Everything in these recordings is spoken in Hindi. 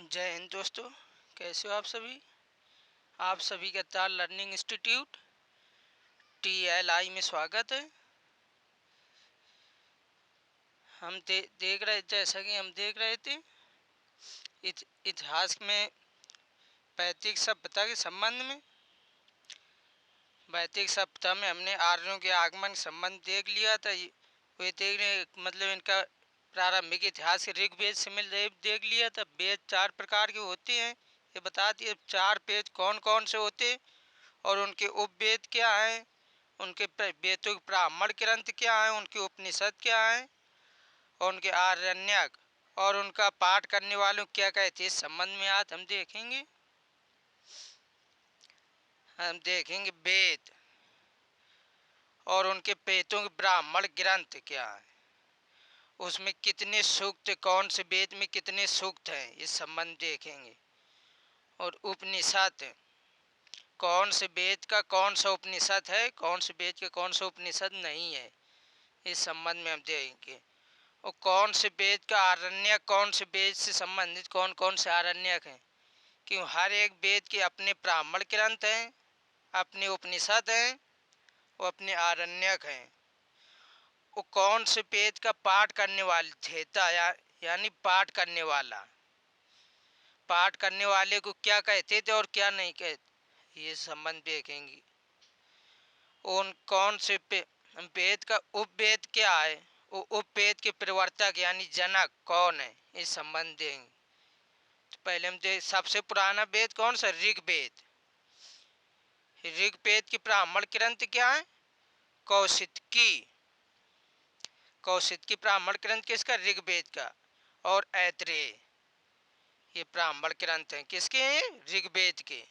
जय हिंद दोस्तों, कैसे हो आप सभी। आप सभी का ताल लर्निंग इंस्टीट्यूट TLI में स्वागत है। हम देख रहे, जैसा कि हम देख रहे थे इतिहास में वैदिक सभ्यता के संबंध में। वैदिक सभ्यता में हमने आर्यों के आगमन संबंध देख लिया था। वे देखने मतलब इनका प्रारंभिक इतिहास ऋग्वेद से मिल देख लिया था। वेद 4 प्रकार के होते हैं, ये बता दिए। 4 वेद कौन कौन से होते और उनके उपवेद क्या हैं, उनके वेदों के ब्राह्मण ग्रंथ क्या हैं, उनके उपनिषद क्या हैं और उनके आरण्यक और उनका पाठ करने वालों क्या कहते हैं, इस संबंध में आज हम देखेंगे। वेद और उनके वेदों के ब्राह्मण ग्रंथ क्या है, उसमें कितने सूक्त, कौन से वेद में कितने सूक्त हैं, इस संबंध देखेंगे। और उपनिषद, कौन से वेद का कौन सा उपनिषद है, कौन से वेद का कौन सा उपनिषद नहीं है, इस संबंध में हम देखेंगे। और कौन से वेद का आरण्यक, कौन से वेद से संबंधित कौन कौन से आरण्यक हैं, क्यों हर एक वेद के अपने ब्राह्मण ग्रंथ हैं, अपने उपनिषद हैं और अपने आरण्यक हैं। वो कौन से वेद का पाठ करने वाले थे, यानी पाठ करने वाला, पाठ करने वाले को क्या कहते थे और क्या नहीं कहते, ये संबंध देखेंगे। उन कौन से वेद का उपवेद क्या है, वो उपवेद के प्रवर्तक यानी जनक कौन है, इस संबंध देंगे। तो पहले हम सबसे पुराना वेद कौन सा, ऋग्वेद। ऋग्वेद के ब्राह्मण ग्रंथ क्या है, कौशितकी। कौशितकी ब्राह्मण ग्रंथ किसका, ऋग्वेद का। और ऐत्रेय, ये ब्राह्मण ग्रंथ हैं किसके हैं, ऋग्वेद के।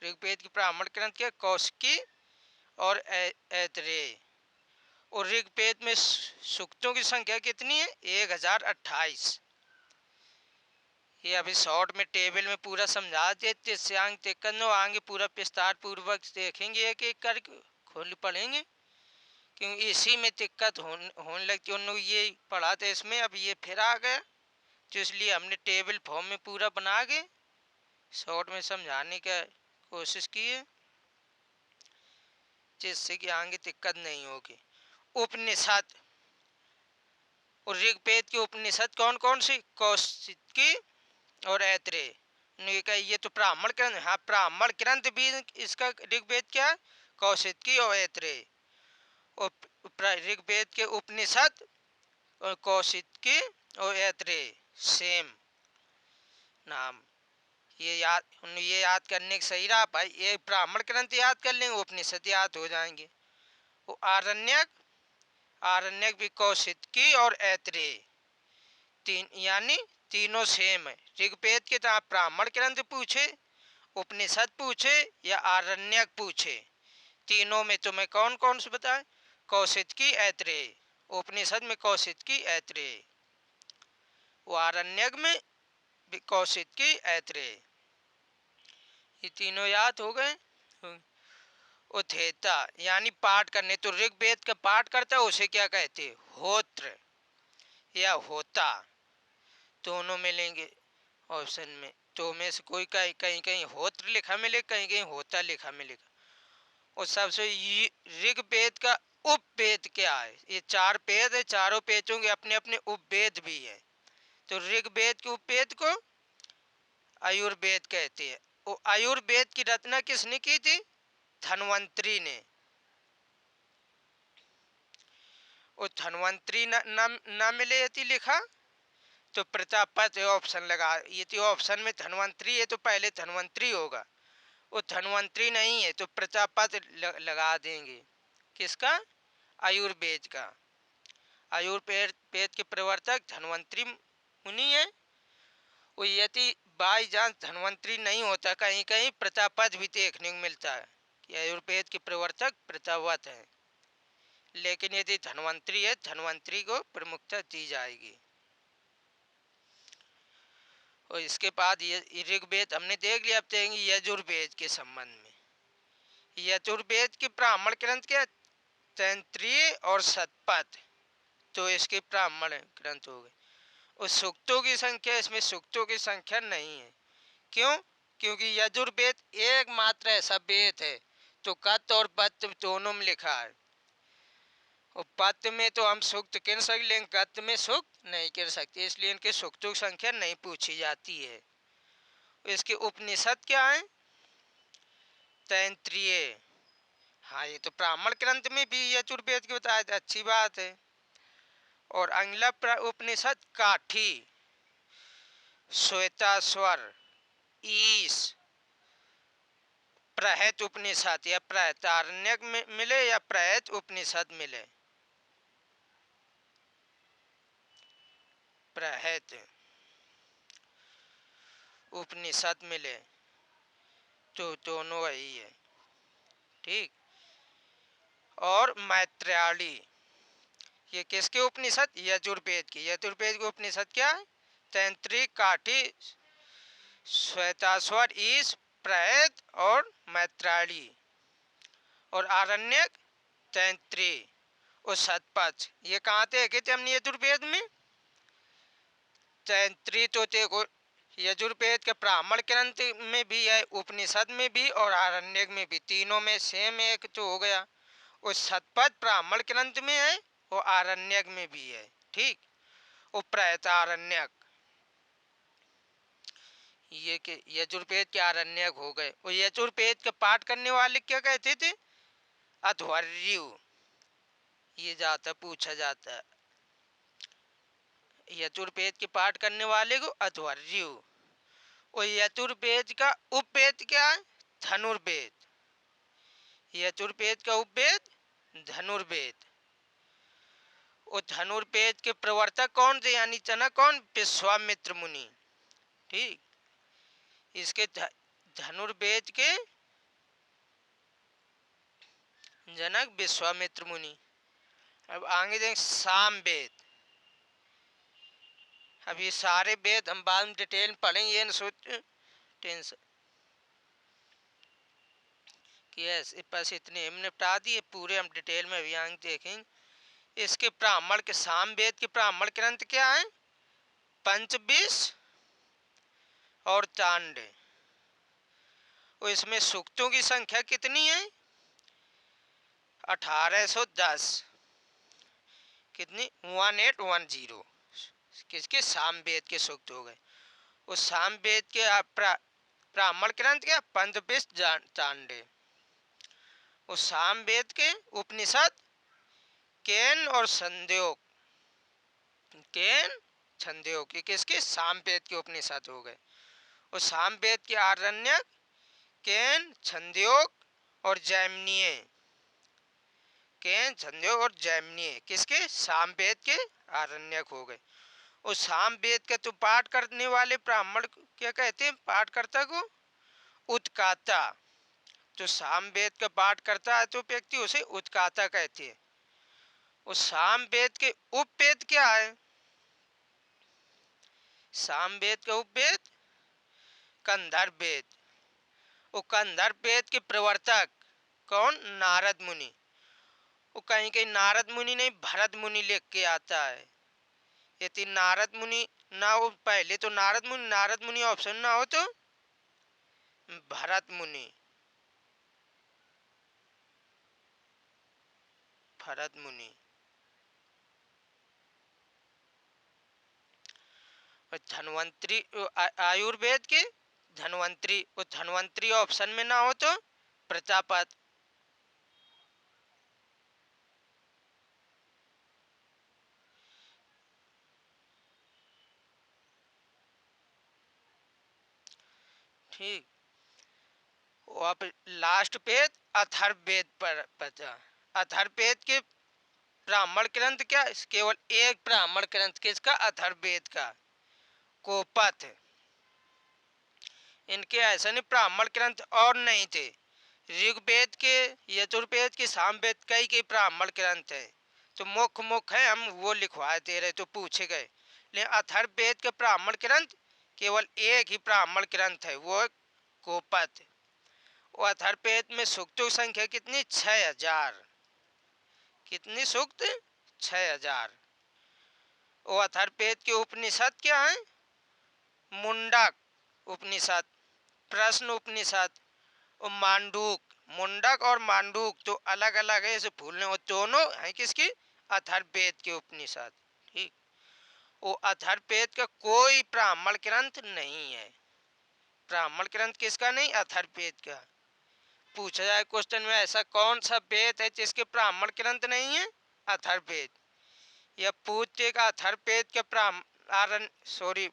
ऋग्वेद के ब्राह्मण ग्रंथ क्या, कौशिकी और ऐत्रेय। और ऋग्वेद में सूक्तों की संख्या कितनी है, 1028। ये अभी शॉर्ट में टेबल में पूरा समझा देते, इससे आगे देखकर आगे पूरा विस्तार पूर्वक देखेंगे, एक एक करके खोल पढ़ेंगे, क्योंकि इसी में दिक्कत होने लगती। उन लोग ये पढ़ा था इसमें, अब ये फिर आ गया, तो इसलिए हमने टेबल फॉर्म में पूरा बना के शॉर्ट में समझाने का कोशिश की है, जिससे कि आगे दिक्कत नहीं होगी। उपनिषद, और ऋग्वेद के उपनिषद कौन कौन सी, कौशिकी और ऐत्रेय ने कहा ये तो ब्राह्मण ग्रंथ। हाँ, ब्राह्मण ग्रंथ भी इसका ऋग्वेद क्या है, कौशिकी और ऐत्रेय। और ऋग्वेद के उपनिषद और कौशिकी और ऐत्रेय सेम नाम। ये याद करने के सही रहा भाई, ये ब्राह्मण ग्रंथ याद कर लेंगे, उपनिषद याद हो जाएंगे। वो आरण्यक, आरण्यक भी कौशिकी और ऐत्रेय, तीन यानी तीनों सेम है। ऋग्वेद के तो आप ब्राह्मण ग्रंथ पूछे, उपनिषद पूछे या आरण्यक पूछे, तीनों में तुम्हें कौन कौन से बताए, कौशिकी ऐत्रेय। उपनिषद में कौशिकी ऐत्रेय, वो आरण्यक में कौशिकी ऐत्रेय, ये तीनों याद हो गए। उथेता यानी पाठ करने, तो ऋग्वेद का पाठ करता है उसे क्या कहते, होत्र या होता, दोनों मिलेंगे ऑप्शन में। तो में से कोई कहीं कहीं कहीं होत्र लिखा मिले, कहीं कहीं होता लिखा मिलेगा। और सबसे ऋग्वेद का उपवेद क्या है, ये 4 वेद है, चारों वेदों के अपने अपने उपवेद भी है। तो ऋग्वेद के उपवेद को आयुर्वेद कहते हैं। वो आयुर्वेद की रचना किसने की थी, धन्वंतरी ने। वो धन्वंतरी न मिले यदि लिखा तो प्रजापत ऑप्शन लगा, ये ऑप्शन में धन्वंतरी है तो पहले धन्वंतरी होगा, वो धन्वंतरी नहीं है तो प्रजापत लगा देंगे। किसका, आयुर्वेद का। आयुर्वेद के प्रवर्तक धन्वंतरी मुनि है। वो यदि बाई चांस धन्वंतरी नहीं होता, कहीं कहीं प्रजापत भी देखने को मिलता है कि आयुर्वेद के प्रवर्तक प्रजापत हैं, लेकिन यदि धन्वंतरी है, धन्वंतरी को प्रमुखता दी जाएगी। और इसके बाद ये ऋग्वेद हमने देख लिया, अब देखेंगे यजुर्वेद के संबंध में। यजुर्वेद के ब्राह्मण ग्रंथ क्या, तैत्तिरीय और शतपथ, तो इसके ब्राह्मण ग्रंथ हो गए। उस सूक्तों की संख्या, इसमें सूक्तों की संख्या नहीं है। क्यों? क्योंकि यजुर्वेद एकमात्र ऐसा वेद है तो कत और पत्त दोनों में लिखा है, और पत्त में तो हम सूक्त गिन सकते लेकिन गत में सूक्त नहीं गिन सकते, इसलिए इनके सूक्तों की संख्या नहीं पूछी जाती है। इसके उपनिषद क्या है? तैंत्रिय। हाँ, ये तो ब्राह्मण ग्रंथ में भी यजुर्वेद की बताया था, अच्छी बात है। और अगला उपनिषद काठी, श्वेताश्वर, ईश, प्रहत उपनिषद या प्रहतारण्यक मिले या प्रहत उपनिषद मिले, प्रहत उपनिषद मिले तो दोनों वही है, ठीक। और मैत्रेयी, ये किसके उपनिषद? यजुर्वेद की। यजुर्वेद के उपनिषद क्या है? तैंत्रिक, काठी, श्वेताश्वर, ईश, प्रहत और मैत्रेयी। और आरण्यक, तैंत्रिक और शतपथ, ये कहाँ थे कहते हमने यजुर्वेद में? तैंत्रिक तो देखो यजुर्वेद के ब्राह्मण ग्रंथ में भी है, उपनिषद में भी और आरण्यक में भी, तीनों में सेम एक तो हो गया। और शतपथ ब्राह्मण ग्रंथ में है और आरण्यक में भी है, ठीक। और प्रहतारण्यक, ये के यजुर्वेद के आरण्यक हो गए। और यजुर्वेद का पाठ करने वाले क्या कहते थे? अध्वर्यु, ये जाता पूछा जाता है, यजुर्वेद के पाठ करने वाले को अध्वर्यु। और यजुर्वेद का उपवेद क्या है? धनुर्वेद। यजुर्वेद का उपवेद धनुर्वेद। और धनुर्वेद के प्रवर्तक कौन थे? यानी जनक कौन? विश्वामित्र मुनि, ठीक। इसके धनुर्वेद के जनक विश्वामित्र मुनि। अब आगे देखें सामवेद। अब ये सारे वेद हम बाद में डिटेल में पढ़ेंगे, ये न सोच टेंशन कि ऐसे बस इतने हम निपटा दिए, पूरे हम डिटेल में अभी आगे देखेंगे। इसके ब्राह्मण के सामवेद के ब्राह्मण ग्रंथ क्या है? पंचविश और चांड। और इसमें सूक्तों की संख्या कितनी है? 1810। कितनी? 1810। किसके? सामवेद के सूक्त हो गए। उस सामवेद के ब्राह्मण ग्रंथ क्या? पंचविश चांडे। उस सामवेद के उपनिषद केन और संध्योग, केन छंदयोग, ये किसके? सामवेद के उपनिषद हो गए। और सामवेद के आरण्यक केन, छंदयोग और जैमिनीय, केन, छंदयोग और जैमिनीय किसके? सामवेद के आरण्यक हो गए। और सामवेद का तो पाठ करने वाले ब्राह्मण क्या कहते हैं? पाठकर्ता को उत्काता। जो सामवेद का पाठ करता है तो व्यक्ति उसे उत्काता कहते हैं। उस सामवेद के उपवेद क्या है? सामवेद का उपवेद कंधर्व वेद। वो कंधर्व वेद के प्रवर्तक कौन? नारद मुनि। वो कहीं कहीं नारद मुनि नहीं, भरत मुनि लिख के आता है। यदि नारद मुनि ना हो पहले तो नारद मुनि ऑप्शन ना हो तो भरत मुनि, भरत मुनि। धन्वंतरी आयुर्वेद के धन्वंतरी, वो धन्वंतरी ऑप्शन में ना हो तो प्रजापत। ठीक। अब लास्ट वेद अथर्ववेद पर बचा। अथर्ववेद के ब्राह्मण ग्रंथ क्या? केवल एक ब्राह्मण ग्रंथ किसका? अथर्ववेद का, कोपथ। इनके ऐसे नहीं ब्राह्मण ग्रंथ और नहीं थे। ऋग्वेद के, यजुर्वेद के, सामवेद कई के ब्राह्मण ग्रंथ है तो मुख्य है, हम वो लिखवा दे रहे तो पूछे गए। लेकिन अथर्ववेद के ब्राह्मण ग्रंथ केवल एक ही ब्राह्मण ग्रंथ है, वो कोपथ। वो अथर्ववेद में सूक्तों की संख्या कितनी? 6000। कितनी सूक्त? 6000। और अथर्ववेद के उपनिषद क्या है? मुंडक उपनिषद, प्रश्न उपनिषद और मांडूक। मुंडक और मांडूक तो अलग अलग है, इसे भूलने, और दोनों है किसकी? अथर्ववेद के उपनिषद। ठीक। वो अथर्ववेद का कोई ब्राह्मण ग्रंथ नहीं है। ब्राह्मण ग्रंथ किसका नहीं? अथर्ववेद का। पूछा जाए क्वेश्चन में ऐसा कौन सा वेद है जिसके ब्राह्मण ग्रंथ नहीं है? अथर्ववेद। या पूछेगा अथर्ववेद के ब्राह्मण सॉरी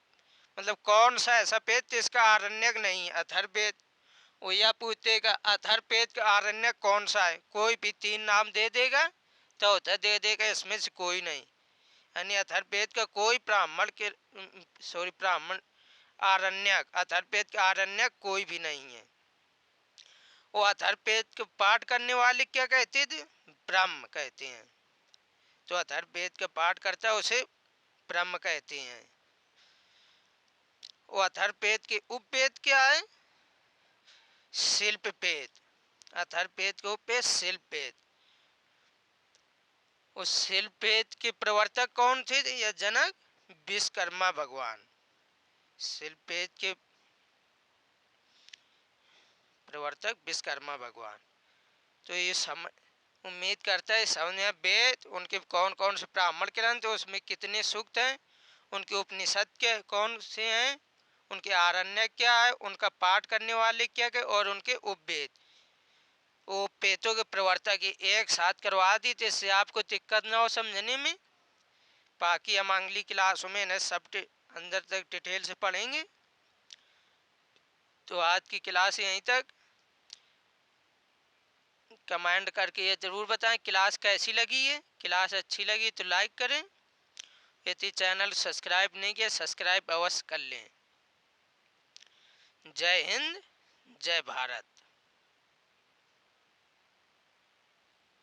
मतलब कौन सा ऐसा वेद जिसका आरण्यक नहीं है? अथर्ववेद। वो यह पूछेगा अथर्ववेद का आरण्यक कौन सा है? कोई भी 3 नाम दे देगा, चौथा दे देगा इसमें से कोई नहीं। यानी अथर्ववेद का कोई ब्राह्मण के ब्राह्मण आरण्यक, अथर्ववेद का आरण्यक कोई भी नहीं है। वो अथर्ववेद के पाठ करने वाले क्या कहते थे? ब्रह्म कहते हैं। तो अथर्ववेद का पाठ करता है उसे ब्रह्म कहते हैं। वो अथर्ववेद के उपवेद क्या है? शिल्पवेद। अथर्ववेद के उपवेद शिल्पवेद। उस शिल्पवेद के प्रवर्तक कौन थे? या जनक? विश्वकर्मा भगवान। शिल्पवेद के प्रवर्तक विश्वकर्मा भगवान। तो ये उम्मीद करता है समझ में वेद उनके कौन कौन से ब्राह्मण ग्रंथ, उसमें कितने सूक्त हैं, उनके उपनिषद के कौन से हैं, उनके आरण्य क्या है, उनका पाठ करने वाले क्या क्या, और उनके उपवेद, वो पेतों के प्रवर्तक की एक साथ करवा दी जिससे आपको दिक्कत ना हो समझने में। बाकी हम अगली क्लासों में न सब अंदर तक डिटेल से पढ़ेंगे। तो आज की क्लास यहीं तक। कमेंट करके ये ज़रूर बताएं क्लास कैसी लगी है। क्लास अच्छी लगी तो लाइक करें, यदि चैनल सब्सक्राइब नहीं किया सब्सक्राइब अवश्य कर लें। जय हिंद, जय भारत।